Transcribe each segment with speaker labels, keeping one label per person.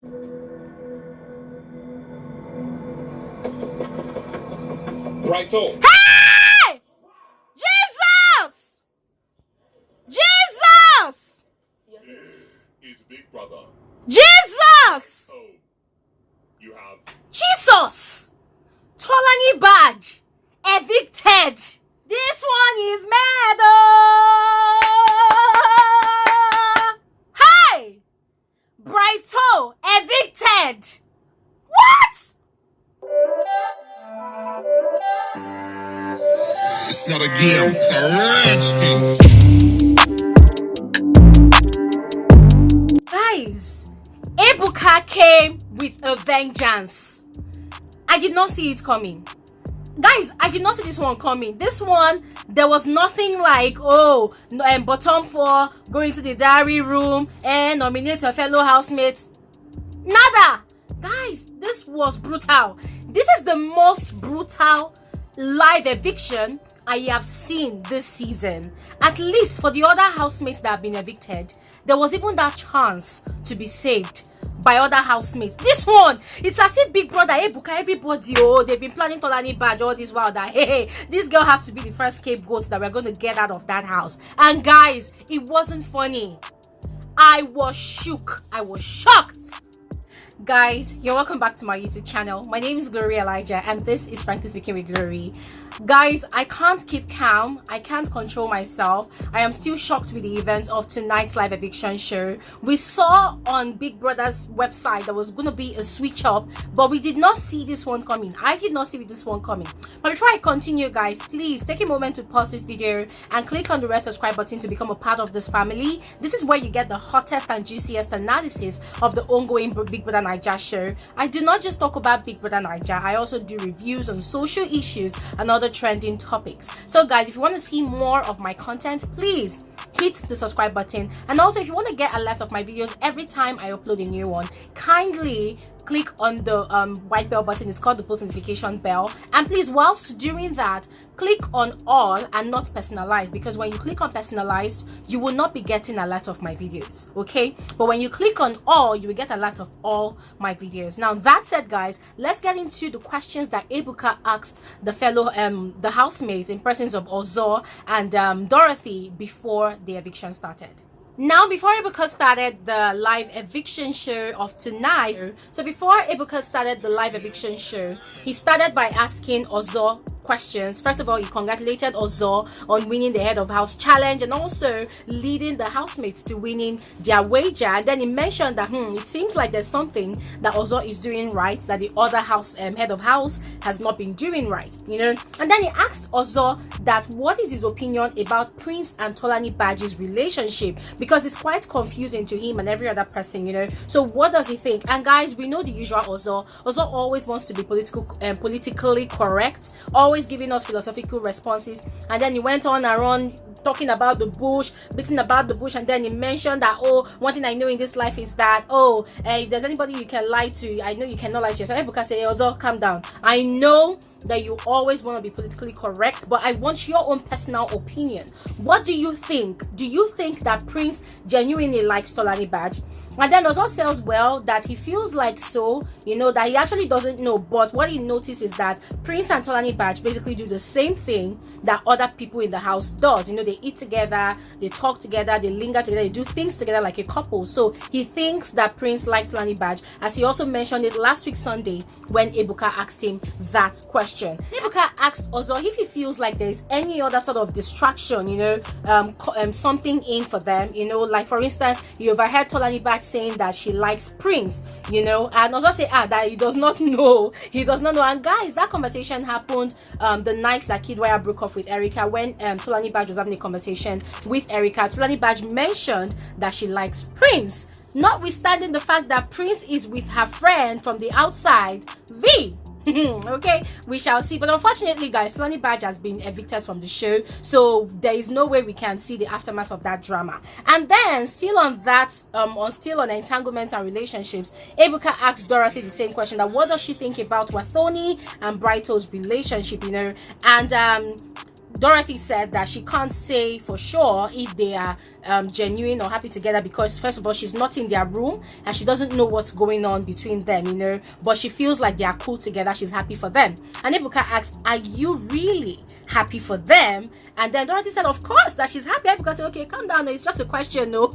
Speaker 1: Brighto.
Speaker 2: Hey! Jesus! Jesus!
Speaker 1: This is Big Brother.
Speaker 2: Jesus!
Speaker 1: Oh, you have
Speaker 2: Jesus! Tolanibaj evicted. This one is mad. Hey! Brighto evicted. What?
Speaker 3: It's not a game, it's a rich thing.
Speaker 2: Guys, Ebuka came with a vengeance. I did not see it coming. Guys, I did not see this one coming. This one, there was nothing like, bottom four, go into the diary room and nominate your fellow housemates. Nada. Guys, this was brutal. This is the most brutal live eviction I have seen this season. At least for the other housemates that have been evicted, there was even that chance to be saved by other housemates. This one, it's as if Big Brother, Ebuka, everybody, they've been planning Tolanibaj all this while that, hey, this girl has to be the first scapegoat that we're going to get out of that house. And guys, it wasn't funny. I was shook. I was shocked. Guys, you're welcome back to my YouTube channel. My name is Glory Elijah and this is Frankly Speaking with Glory. Guys, I can't keep calm. I can't control myself. I am still shocked with the events of tonight's live eviction show. We saw on Big Brother's website there was going to be a switch up, but we did not see this one coming. I did not see this one coming. But before I continue, guys, please take a moment to pause this video and click on the red subscribe button to become a part of this family. This is where you get the hottest and juiciest analysis of the ongoing Big Brother Naija show. I do not just talk about Big Brother Naija. I also do reviews on social issues and other trending topics. So guys, if you want to see more of my content, please hit the subscribe button. And also, if you want to get alerts of my videos every time I upload a new one, kindly click on the white bell button. It's called the post notification bell. And please, whilst doing that, click on all and not personalized, because when you click on personalized, you will not be getting alerts of my videos, okay? But when you click on all, you will get alerts of all my videos. Now that said, guys, let's get into the questions that Ebuka asked the fellow the housemates in presence of Ozo and Dorothy before the eviction started. Now, before Ebuka started the live eviction show of tonight, so before Ebuka started the live eviction show, he started by asking Ozo questions. First of all, he congratulated Ozo on winning the head of house challenge and also leading the housemates to winning their wager. And then he mentioned that it seems like there's something that Ozo is doing right that the other house head of house has not been doing right, you know. And then he asked Ozo that what is his opinion about Prince and Tolanibaj's relationship, because it's quite confusing to him and every other person, you know. So what does he think? And guys, we know the usual Ozo. Ozo always wants to be politically correct, always giving us philosophical responses. And then he went on and on talking about the bush, beating about the bush, and then he mentioned that, one thing I know in this life is that, if there's anybody you can lie to, I know you cannot lie to yourself. Ebuka said, Ozo, calm down. I know that you always want to be politically correct, but I want your own personal opinion. What do you think? Do you think that Prince genuinely likes Tolanibaj? And then Ozo says, well, that he feels like so, you know, that he actually doesn't know, but what he noticed is that Prince and Tolanibaj basically do the same thing that other people in the house does. You know, they eat together, they talk together, they linger together, they do things together like a couple. So he thinks that Prince likes Tolanibaj, as he also mentioned it last week Sunday when Ebuka asked him that question. Ebuka asked Ozo if he feels like there's any other sort of distraction, you know, something in for them, you know, like for instance, you overheard Tolanibaj saying that she likes Prince, you know, and Ozo say that he does not know. And guys, that conversation happened the night that Kidwaya broke off with Erica, when Tolanibaj was having a conversation with Erica. Tolanibaj mentioned that she likes Prince, notwithstanding the fact that Prince is with her friend from the outside, V. Okay, we shall see. But unfortunately, guys, Tolanibaj has been evicted from the show, so there is no way we can see the aftermath of that drama. And then still on that, on entanglements and relationships, Ebuka asked Dorothy the same question, that what does she think about Wathoni and Brighto's relationship, you know. And Dorothy said that she can't say for sure if they are genuine or happy together, because first of all, she's not in their room and she doesn't know what's going on between them, you know, but she feels like they are cool together. She's happy for them. And Ebuka asked, are you really happy for them? And then Dorothy said, of course, that she's happy. Ebuka said, okay, calm down, it's just a question. No,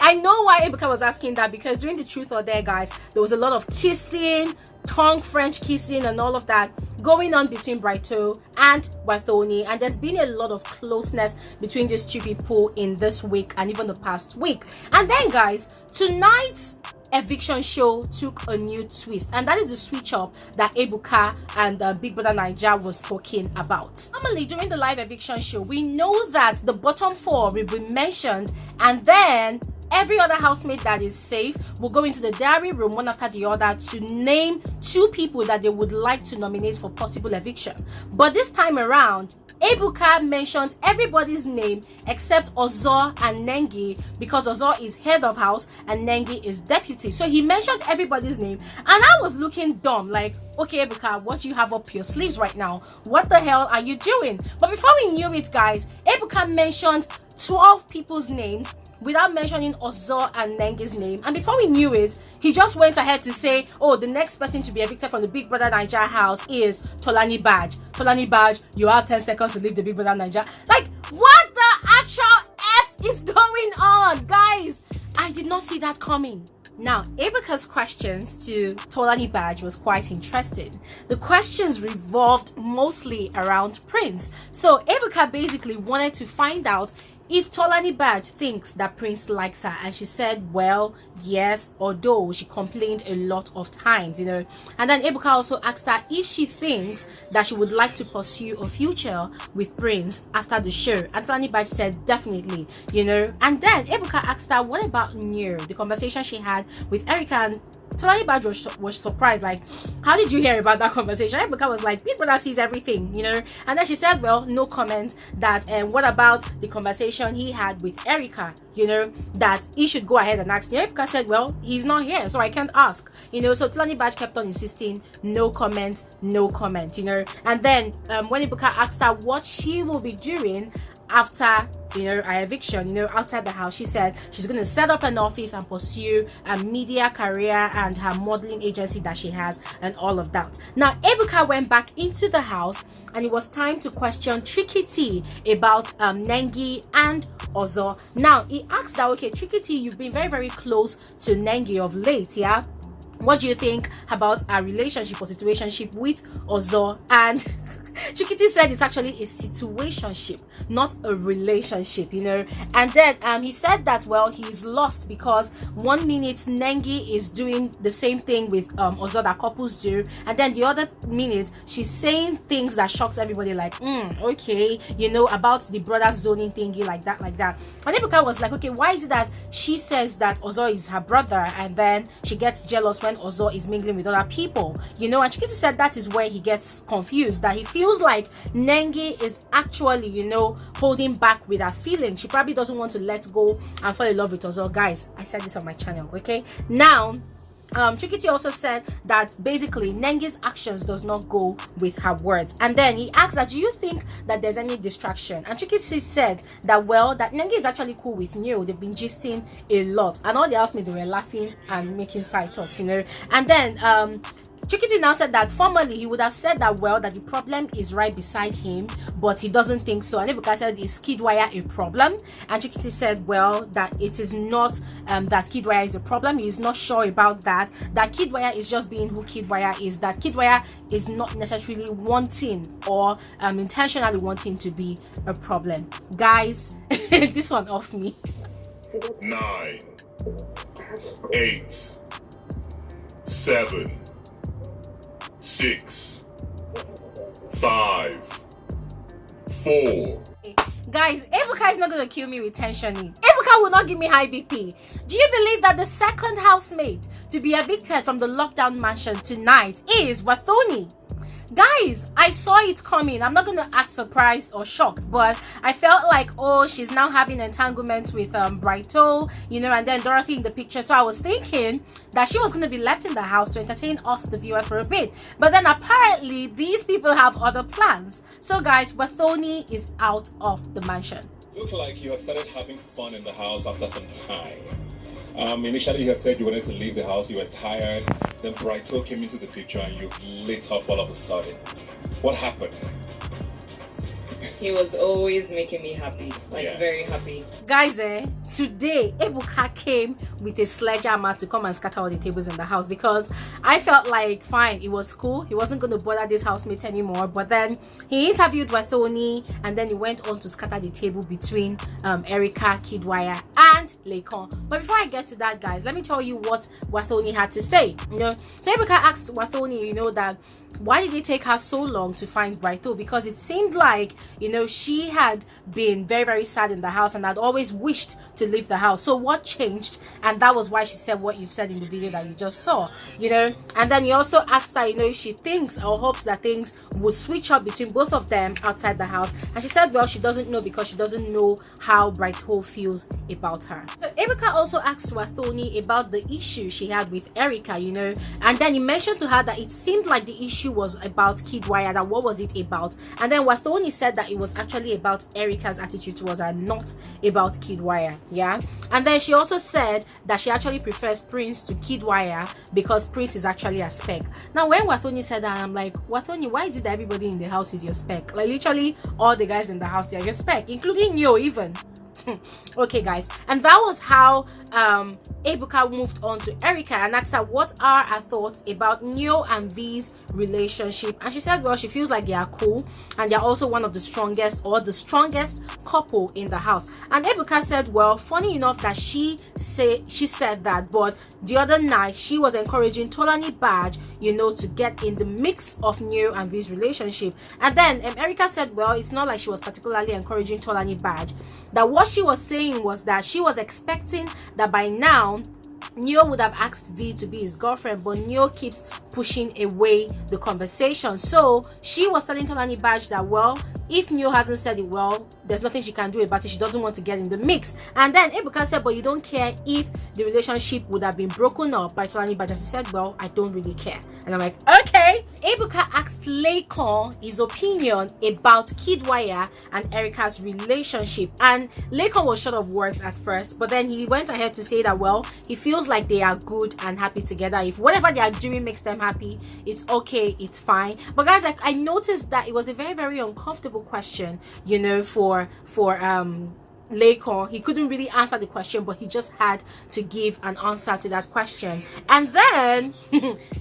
Speaker 2: I know why Ebuka was asking that, because during the Truth or Dare, guys, there was a lot of kissing, tongue French kissing and all of that going on between Brighto and Wathoni, and there's been a lot of closeness between these two people in this week and even the past week. And then, guys, tonight's eviction show took a new twist, and that is the switch up that Ebuka and Big Brother Naija was talking about. Normally during the live eviction show, we know that the bottom four will be mentioned, and then every other housemate that is safe will go into the diary room one after the other to name 2 people that they would like to nominate for possible eviction. But this time around, Ebuka mentioned everybody's name except Ozo and Nengi, because Ozo is head of house and Nengi is deputy. So he mentioned everybody's name, and I was looking dumb, like, okay, Ebuka, what do you have up your sleeves right now? What the hell are you doing? But before we knew it, guys, Ebuka mentioned 12 people's names without mentioning Ozo and Nengi's name, and before we knew it, he just went ahead to say, oh, the next person to be evicted from the Big Brother Naija house is Tolanibaj. Tolanibaj, you have 10 seconds to leave the Big Brother Naija. Like, what the actual F is going on, guys? I did not see that coming. Now, Ebuka's questions to Tolanibaj was quite interesting. The questions revolved mostly around Prince. So Ebuka basically wanted to find out if Tolanibaj thinks that Prince likes her, and she said, well, yes, although she complained a lot of times, you know. And then Ebuka also asked her if she thinks that she would like to pursue a future with Prince after the show, and Tolanibaj said definitely, you know. And then Ebuka asked her, what about New, the conversation she had with Erica, and Tolanibaj was surprised, like, how did you hear about that conversation? Ebuka was like, Big Brother sees everything, you know. And then she said, well, no comment, that what about the conversation he had with Erica, you know, that he should go ahead and ask. Ebuka said, well, he's not here, so I can't ask, you know. So Tolanibaj kept on insisting, no comment, you know. And then when Ebuka asked her what she will be doing after, you know, her eviction, you know, outside the house, she said she's going to set up an office and pursue a media career and her modeling agency that she has and all of that. Now, Ebuka went back into the house and it was time to question Tricky T about Nengi and Ozo. Now, he asked that, okay, Tricky T, you've been very, very close to Nengi of late, yeah? What do you think about our relationship or situationship with Ozo? And Chukwu said it's actually a situationship, not a relationship, you know. And then he said that, well, he's lost because 1 minute Nengi is doing the same thing with Ozo that couples do, and then the other minute she's saying things that shocks everybody, like, okay, you know, about the brother zoning thingy, like that. And Ebuka was like, okay, why is it that she says that Ozo is her brother and then she gets jealous when Ozo is mingling with other people, you know? And Chukwu said that is where he gets confused, that he feels like Nengi is actually, you know, holding back with her feelings. She probably doesn't want to let go and fall in love with Ozo. Guys, I said this on my channel, okay? Now, Chukwu also said that basically Nengi's actions does not go with her words. And then he asked that, do you think that there's any distraction? And Chukwu said that, well, that Nengi is actually cool with Neo. They've been gisting a lot, and all the housemates, they were laughing and making side talks, you know. And then Chukwu now said that formerly he would have said that, well, that the problem is right beside him, but he doesn't think so. And Ebuka said, is Kidwire a problem? And Chukwu said, well, that it is not that Kidwire is a problem. He is not sure about that. That Kidwire is just being who Kidwire is. That Kidwire is not necessarily wanting or intentionally wanting to be a problem. Guys, this one off me.
Speaker 1: 9, 8, 7, 6, 5, 4.
Speaker 2: Guys, Ebuka is not going to kill me with tensioning. Ebuka will not give me high BP. Do you believe that the second housemate to be evicted from the lockdown mansion tonight is Wathoni? Guys, I saw it coming. I'm not gonna act surprised or shocked, but I felt like, oh, she's now having entanglement with Brighto, you know, and then Dorothy in the picture. So I was thinking that she was gonna be left in the house to entertain us, the viewers, for a bit. But then apparently these people have other plans. So guys, Wathoni is out of the mansion.
Speaker 4: Look like you have started having fun in the house after some time. Initially you had said you wanted to leave the house, you were tired, then Brighto came into the picture and you lit up all of a sudden. What happened?
Speaker 5: He was always making me happy, very happy.
Speaker 2: Guys, today Ebuka came with a sledgehammer to come and scatter all the tables in the house, because I felt like, fine, it was cool, he wasn't going to bother this housemate anymore, but then he interviewed Wathoni and then he went on to scatter the table between Erica, Kidwire and Lekon. But before I get to that, guys, let me tell you what Wathoni had to say. You know, so Ebuka asked Wathoni, you know, that why did it take her so long to find Brighto, because it seemed like, you know, she had been very, very sad in the house and had always wished to leave the house. So what changed? And that was why she said what you said in the video that you just saw, you know. And then he also asked her, you know, if she thinks or hopes that things would switch up between both of them outside the house, and she said, well, she doesn't know, because she doesn't know how Brighto feels about her. So Ebuka also asked Wathoni about the issue she had with Erica, you know, and then he mentioned to her that it seemed like the issue was about Kidwire, that what was it about? And then Wathoni said that it was actually about Erica's attitude towards her, not about Kidwire. Yeah. And then she also said that she actually prefers Prince to Kidwire because Prince is actually a spec. Now when Wathoni said that, I'm like, Wathoni, why is it that everybody in the house is your spec? Like literally all the guys in the house, they are your spec, including you even. Okay guys, and that was how Ebuka moved on to Erica and asked her what are her thoughts about Neo and V's relationship, and she said, well, she feels like they are cool and they're also one of the strongest, or the strongest couple in the house. And Ebuka said, well, funny enough that she said that, but the other night she was encouraging Tolanibaj, you know, to get in the mix of Neo and V's relationship. And then Erica said, well, it's not like she was particularly encouraging Tolanibaj, that what she was saying was that she was expecting that by now Neo would have asked V to be his girlfriend, but Neo keeps pushing away the conversation. So she was telling Tolanibaj that, well, if Neo hasn't said it, well, there's nothing she can do about it. She doesn't want to get in the mix. And then Ebuka said, but you don't care if the relationship would have been broken up by Tolanibaj. And she said, well, I don't really care. And I'm like, okay. Ebuka asked Lekon his opinion about Kidwire and Erica's relationship. And Lekon was short of words at first, but then he went ahead to say that, well, he feels like they are good and happy together. If whatever they are doing makes them happy, it's okay, it's fine. But guys, I noticed that it was a very, very uncomfortable question, you know, for Lekon. He couldn't really answer the question, but he just had to give an answer to that question. And then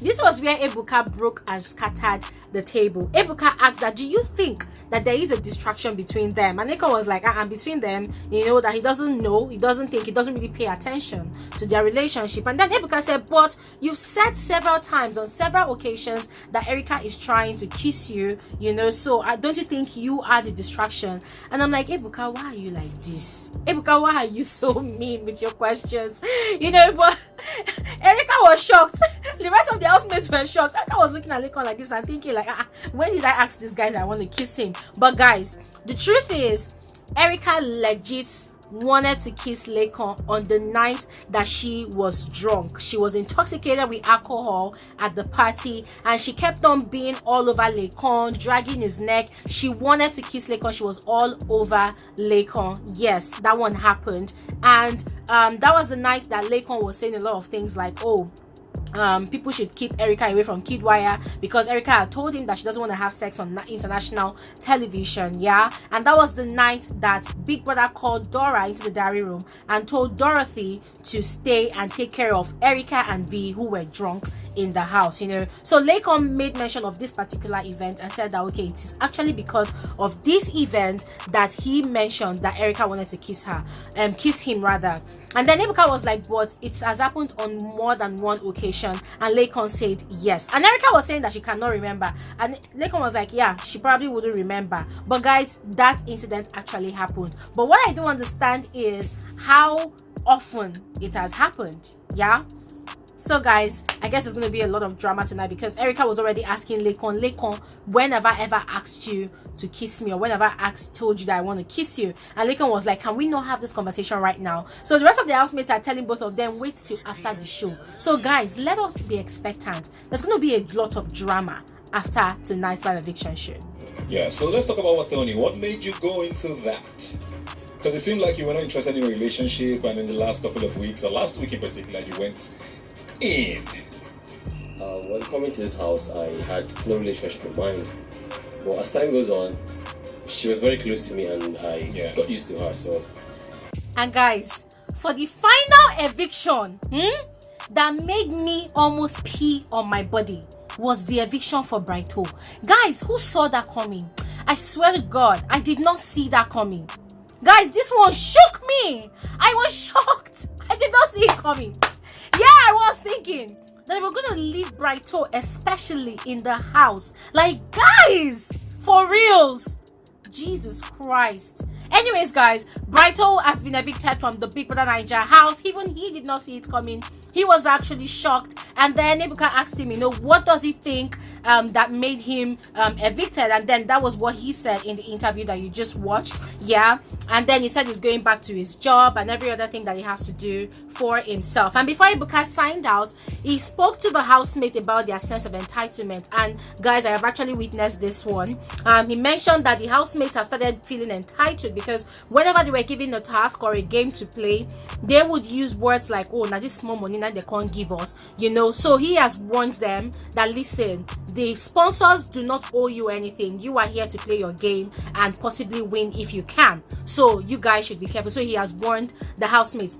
Speaker 2: this was where Ebuka broke and scattered the table. Ebuka asked that, do you think that there is a distraction between them? And Lekon was like, between them, you know, that he doesn't know, he doesn't think, he doesn't really pay attention to their relationship. And then Ebuka said, but you've said several times on several occasions that Erica is trying to kiss you, you know, so don't you think you are the distraction? And I'm like, Ebuka, why are you like this? Ebuka, why are you so mean with your questions? You know, but Erica was shocked. The rest of the housemates were shocked. Erica was looking at Lekon like this and thinking like, when did I ask this guy that I want to kiss him? But guys, the truth is, Erica legit wanted to kiss Lekon on the night that she was drunk. She was intoxicated with alcohol at the party and she kept on being all over Lekon, dragging his neck. She wanted to kiss Lekon. She was all over Lekon. Yes, that one happened. And that was the night that Lekon was saying a lot of things like, oh, people should keep Erica away from Kidwire because Erica had told him that she doesn't want to have sex on international television. Yeah, and that was the night that Big Brother called Dora into the diary room and told Dorothy to stay and take care of Erica and V, who were drunk in the house, you know. So Lekon made mention of this particular event and said that, okay, it is actually because of this event that he mentioned that Erica wanted to kiss him rather. And then Ebuka was like, but it has happened on more than one occasion. And Lekon said yes. And Erica was saying that she cannot remember. And Lekon was like, yeah, she probably wouldn't remember. But guys, that incident actually happened. But what I don't understand is how often it has happened. Yeah. So guys, I guess it's going to be a lot of drama tonight because Erica was already asking Lekon, when have I ever asked you to kiss me, or when have I told you that I want to kiss you? And Lekon was like, can we not have this conversation right now? So the rest of the housemates are telling both of them, wait till after the show. So guys, let us be expectant. There's going to be a lot of drama after tonight's live eviction show.
Speaker 4: Yeah, so let's talk about Wathoni. What made you go into that? Because it seemed like you were not interested in a relationship, and in the last couple of weeks, or last week in particular, you went in.
Speaker 6: When coming to this house, I had no relationship in mind. But as time goes on, she was very close to me, and I got used to her. So,
Speaker 2: and guys, for the final eviction that made me almost pee on my body was the eviction for Brighto. Guys, who saw that coming? I swear to God, I did not see that coming. Guys, this one shook me. I was shocked. I did not see it coming. Yeah, I was thinking that they were going to leave Brighto, especially in the house. Like, guys, for reals. Jesus Christ. Anyways, guys, Brighto has been evicted from the Bbnaija house. Even he did not see it coming. He was actually shocked. And then Ebuka asked him, what does he think that made him evicted? And then that was what he said in the interview that you just watched. Yeah. And then he said he's going back to his job and every other thing that he has to do for himself. And before Ebuka signed out, he spoke to the housemate about their sense of entitlement. And guys, I have actually witnessed this one. He mentioned that the housemates have started feeling entitled because whenever they were given a task or a game to play, they would use words like, oh, now this small money now they can't give us, so he has warned them that, listen, the sponsors do not owe you anything. You are here to play your game and possibly win if you can, so you guys should be careful. So he has warned the housemates.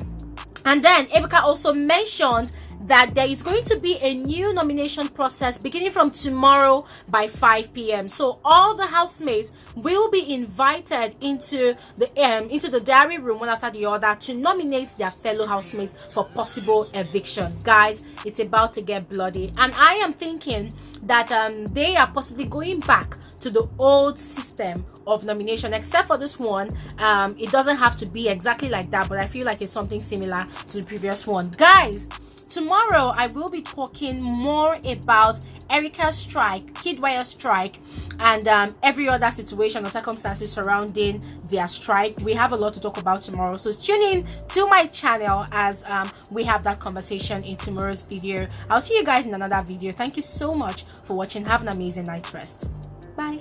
Speaker 2: And then Ebuka also mentioned that there is going to be a new nomination process beginning from tomorrow by 5 p.m. So all the housemates will be invited into the diary room one after the other to nominate their fellow housemates for possible eviction. Guys, it's about to get bloody, and I am thinking that they are possibly going back to the old system of nomination, except for this one. It doesn't have to be exactly like that, but I feel like it's something similar to the previous one. Guys, tomorrow I will be talking more about Erica's strike, Kidwire strike, and every other situation or circumstances surrounding their strike. We have a lot to talk about tomorrow, so tune in to my channel as we have that conversation in tomorrow's video. I'll see you guys in another video. Thank you so much for watching. Have an amazing night's rest. Bye.